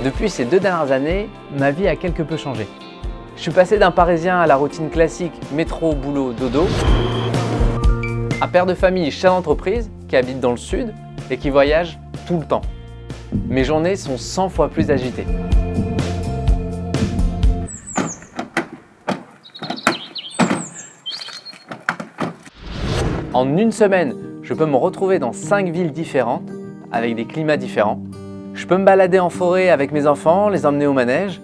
Depuis ces 2 dernières années, ma vie a quelque peu changé. Je suis passé d'un Parisien à la routine classique métro, boulot, dodo, à père de famille, chef d'entreprise qui habite dans le sud et qui voyage tout le temps. Mes journées sont 100 fois plus agitées. En une semaine, je peux me retrouver dans 5 villes différentes, avec des climats différents. Je peux me balader en forêt avec mes enfants, les emmener au manège,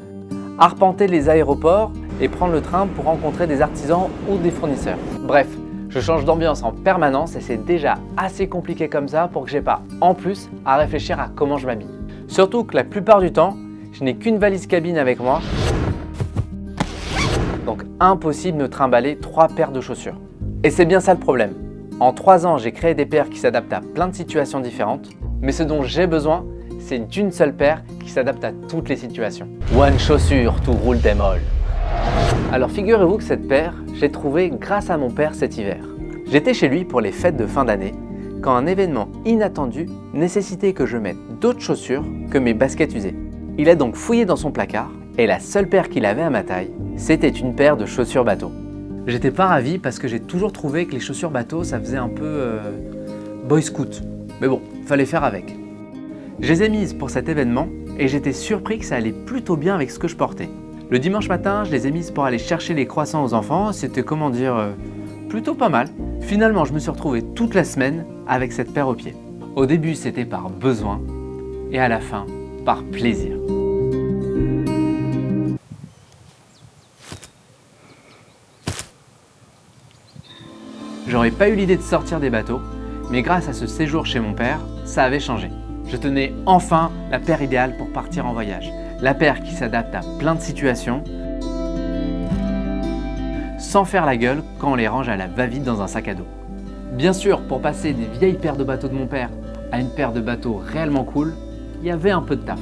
arpenter les aéroports et prendre le train pour rencontrer des artisans ou des fournisseurs. Bref, je change d'ambiance en permanence et c'est déjà assez compliqué comme ça pour que j'ai pas, en plus, à réfléchir à comment je m'habille. Surtout que la plupart du temps, je n'ai qu'une valise cabine avec moi, donc impossible de me trimballer 3 paires de chaussures. Et c'est bien ça le problème. En 3 ans, j'ai créé des paires qui s'adaptent à plein de situations différentes, mais ce dont j'ai besoin, c'est d'une seule paire qui s'adapte à toutes les situations. One chaussure to rule them all. Alors figurez-vous que cette paire, j'ai trouvée grâce à mon père cet hiver. J'étais chez lui pour les fêtes de fin d'année, quand un événement inattendu nécessitait que je mette d'autres chaussures que mes baskets usées. Il a donc fouillé dans son placard, et la seule paire qu'il avait à ma taille, c'était une paire de chaussures bateau. J'étais pas ravi parce que j'ai toujours trouvé que les chaussures bateau, ça faisait un peu boy scout. Mais bon, fallait faire avec. Je les ai mises pour cet événement et j'étais surpris que ça allait plutôt bien avec ce que je portais. Le dimanche matin, je les ai mises pour aller chercher les croissants aux enfants, c'était plutôt pas mal. Finalement, je me suis retrouvé toute la semaine avec cette paire aux pieds. Au début, c'était par besoin et à la fin, par plaisir. J'aurais pas eu l'idée de sortir des bateaux, mais grâce à ce séjour chez mon père, ça avait changé. Je tenais enfin la paire idéale pour partir en voyage. La paire qui s'adapte à plein de situations, sans faire la gueule quand on les range à la va-vite dans un sac à dos. Bien sûr, pour passer des vieilles paires de bateaux de mon père à une paire de bateaux réellement cool, il y avait un peu de taf.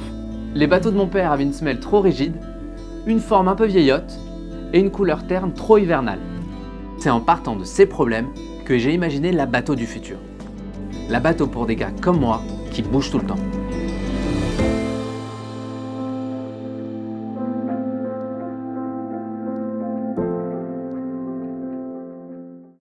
Les bateaux de mon père avaient une semelle trop rigide, une forme un peu vieillotte et une couleur terne trop hivernale. C'est en partant de ces problèmes que j'ai imaginé la bateau du futur. La bateau pour des gars comme moi qui bougent tout le temps.